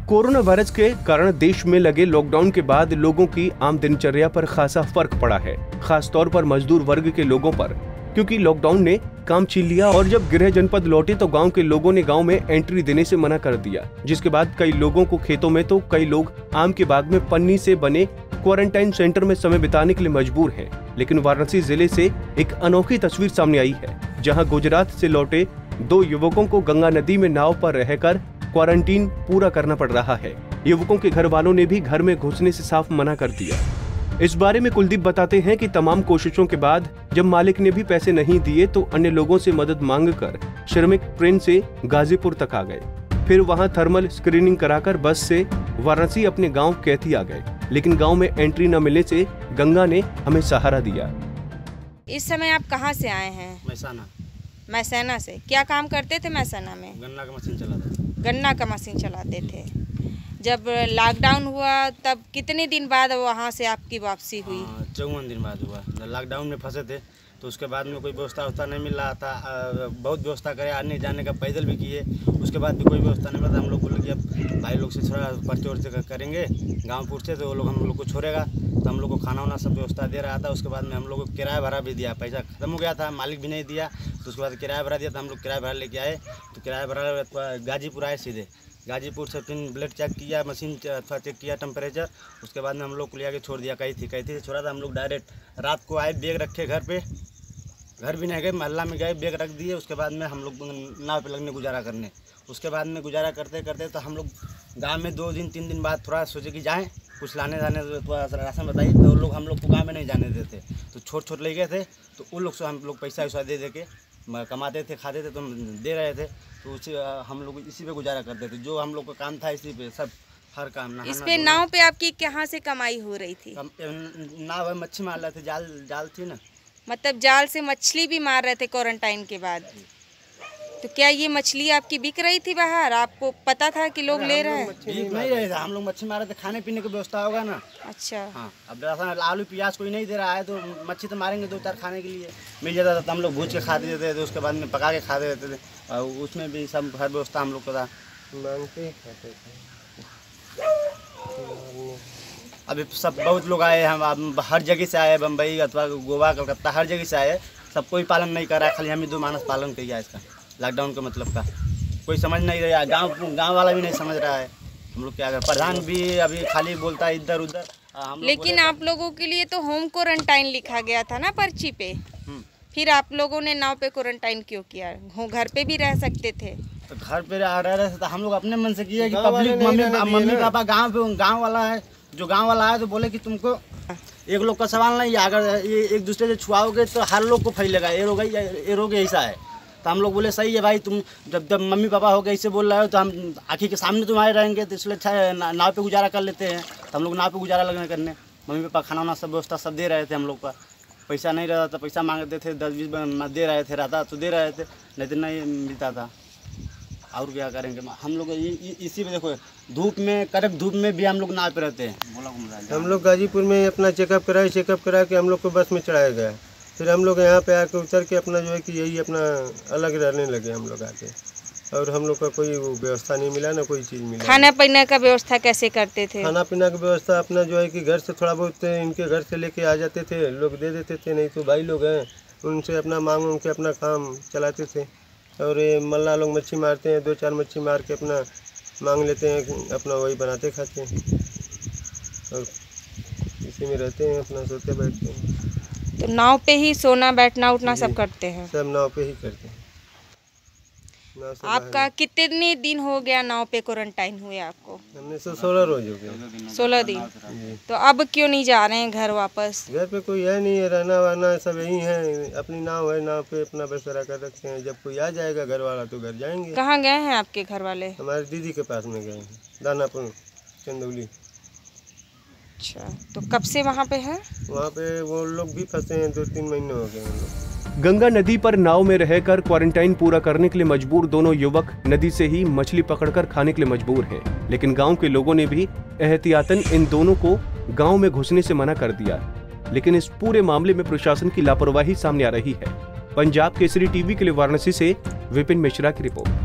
Corona virus के कारण देश में लगे लॉकडाउन के बाद लोगों की आम दिनचर्या पर खासा फर्क पड़ा है, खास तौर पर मजदूर वर्ग के लोगों पर, क्योंकि लॉकडाउन ने काम छीन लिया और जब गृह जनपद लौटे तो गांव के लोगों ने गांव में एंट्री देने से मना कर दिया, जिसके बाद कई लोगों को खेतों में तो कई लोग आम के बाग में पन्नी से बने क्वारंटाइन सेंटर में समय बिताने के लिए मजबूर हैं। लेकिन वाराणसी जिले से एक अनोखी तस्वीर सामने आई है, जहाँ गुजरात से लौटे 2 युवकों को गंगा नदी में नाव पर रहकर क्वारंटीन पूरा करना पड़ रहा है। युवकों के घर वालों ने भी घर में घुसने से साफ मना कर दिया। इस बारे में कुलदीप बताते हैं कि तमाम कोशिशों के बाद जब मालिक ने भी पैसे नहीं दिए तो अन्य लोगों से मदद मांगकर श्रमिक ट्रेन से गाजीपुर तक आ गए, फिर वहां थर्मल स्क्रीनिंग कराकर बस से वाराणसी अपने गांव कैथी आ गए, लेकिन गांव में एंट्री न मिलने से गंगा ने हमें सहारा दिया। इस समय आप कहां से आए हैं? मैसाना से। क्या काम करते थे मैसाना में? गन्ना का मशीन चलाते थे। गन्ना का मशीन चलाते थे। जब लॉकडाउन हुआ तब कितने दिन बाद वहाँ से आपकी वापसी हुई? 54 दिन बाद हुआ। लॉकडाउन में फंसे थे तो उसके बाद में कोई व्यवस्था नहीं मिल रहा था। बहुत व्यवस्था करे, आने जाने का पैदल भी किए, उसके बाद भी कोई व्यवस्था नहीं मिला। हम लोग बोले कि अब भाई लोग से थोड़ा पर्चे वर्चे करेंगे गाँवपुर से, तो वो लोग हम लोग को छोड़ेगा। तो हम लोग को खाना वाना सब व्यवस्था दे रहा था। उसके बाद में हम लोग को किराया भरा भी दिया, पैसा खत्म हो गया था, मालिक भी नहीं दिया। तो उसके बाद किराया भरा दिया, तो हम लोग किराया भरा लेके आए। तो किराया भरा गाजीपुर आए, सीधे गाजीपुर से फिर ब्लड चेक किया, मशीन चेक किया टेम्परेचर। उसके बाद में हम लोग को लिया के छोड़ दिया। कहीं थी से छोड़ा था। हम लोग डायरेक्ट रात को आए, बैग रखे घर पे, घर भी नहीं गए, मोहल्ला में गए, बैग रख दिए। उसके बाद में हम लोग नाव पे लगने गुजारा करने। उसके बाद में गुजारा करते करते तो हम लोग गाँव में 2 दिन 3 दिन बाद थोड़ा सोचे कि जाएँ कुछ लाने जाने, थोड़ा सा राशन बताइए। तो लोग हम लोग को गाँव में नहीं जाने देते, तो छोट ले गए थे। तो उन लोग से हम लोग पैसा वैसा दे के कमाते थे, खाते थे, तो दे रहे थे। तो उसी हम लोग इसी पे गुजारा करते थे। जो हम लोग का काम था इसी पे, सब हर काम। इस पे नाव पे आपकी कहाँ से कमाई हो रही थी? नाव है, मच्छी मार रहे थे, जाल थी ना। मतलब जाल से मछली भी मार रहे थे क्वारंटाइन के बाद? तो क्या ये मछली आपकी बिक रही थी बाहर? आपको पता था कि लोग ले रहे हैं? नहीं रहे थे, हम लोग मच्छी मार रहे थे। खाने पीने की व्यवस्था होगा ना। अच्छा। हाँ, अब राशन आलू प्याज कोई नहीं दे रहा है, तो मच्छी तो मारेंगे 2-4 खाने के लिए मिल जाता था। तो हम लोग भूज के खा देते थे, उसके बाद में पका के खा देते थे। और उसमें भी सब हर व्यवस्था हम लोग को था। मांगते खाते थे। अभी सब बहुत लोग आए, हम हर जगह से आए, बम्बई अथवा गोवा कलकत्ता हर जगह से आए। सब कोई पालन नहीं कर रहा है, खाली हम ही 2 मानस पालन किया इसका। लॉकडाउन का मतलब का कोई समझ नहीं रहा, गांव वाला भी नहीं समझ रहा है। हम लोग क्या करें? प्रधान भी अभी खाली बोलता है इधर उधर। लेकिन आप लोगों के लिए तो होम क्वारंटाइन लिखा गया था ना पर्ची पे, फिर आप लोगों ने नाव पे क्वारंटाइन क्यों किया? घर पे भी रह सकते थे। तो घर पे रह रहे थे, तो हम लोग अपने मन से किए कि पब्लिक मम्मी पापा गाँव वाला है, जो गाँव वाला है तो बोले कि तुमको एक लोग का सवाल नहीं है, अगर ये एक दूसरे से छुआओगे तो हर लोग को फैलेगा, ये रोग ऐसा है। तो हम लोग बोले सही है भाई, तुम जब मम्मी पापा हो गए ऐसे बोल रहे हो तो हम आँखी के सामने तुम्हारे रहेंगे, तो इसलिए अच्छा नाव पे गुजारा कर लेते हैं। तो हम लोग नाव पे गुजारा लगने करने, मम्मी पापा खाना वाना सब व्यवस्था सब दे रहे थे। हम लोग का पैसा नहीं रहता था, पैसा मांगते थे 10-20 दे रहे थे, रहता तो दे रहे थे, नहीं तो नहीं मिलता था। और क्या करेंगे हम लोग? इसी में देखो, धूप में, कड़क धूप में भी हम लोग नाव पे रहते हैं। हम लोग गाजीपुर में अपना चेकअप करा के हम लोग को बस में चढ़ाया गया। फिर हम लोग यहाँ पे आके उतर के अपना जो है कि यही अपना अलग रहने लगे हम लोग आके। और हम लोग का कोई व्यवस्था नहीं मिला, ना कोई चीज़ मिला। खाना पीने का व्यवस्था कैसे करते थे? खाना पीना की व्यवस्था अपना जो है कि घर से थोड़ा बहुत इनके घर से लेके आ जाते थे, लोग दे देते थे, नहीं तो भाई लोग हैं उनसे अपना मांग के अपना काम चलाते थे। और ये मल्ला लोग मच्छी मारते हैं, 2-4 मच्छी मार के अपना मांग लेते हैं, अपना वही बनाते खाते हैं और इसी में रहते हैं, अपना सोते बैठते हैं। तो नाव पे ही सोना बैठना उठना सब करते हैं? सब नाव पे ही करते हैं। आपका कितने दिन हो गया नाव पे क्वारंटाइन हुए आपको? हमने 16 रोज हो गए। 16 दिन। तो अब क्यों नहीं जा रहे हैं घर वापस? घर पे कोई है नहीं है, रहना वाना सब यही है, अपनी नाव है, नाव पे अपना बसेरा कर रखते हैं। जब कोई आ जाएगा घर वाला तो घर जाएंगे। कहाँ गए हैं आपके घर वाले? हमारी दीदी के पास में गए हैं, दानापुर चंदौली। अच्छा, तो कब से वहाँ पे है? वहाँ पे वो लोग भी फंसे हैं, 2-3 महीने हो गए हैं लोग। गंगा नदी पर नाव में रहकर क्वारंटाइन पूरा करने के लिए मजबूर दोनों युवक नदी से ही मछली पकड़कर खाने के लिए मजबूर हैं। लेकिन गांव के लोगों ने भी एहतियातन इन दोनों को गांव में घुसने से मना कर दिया। लेकिन इस पूरे मामले में प्रशासन की लापरवाही सामने आ रही है। पंजाब केसरी टीवी के लिए वाराणसी से विपिन मिश्रा की रिपोर्ट।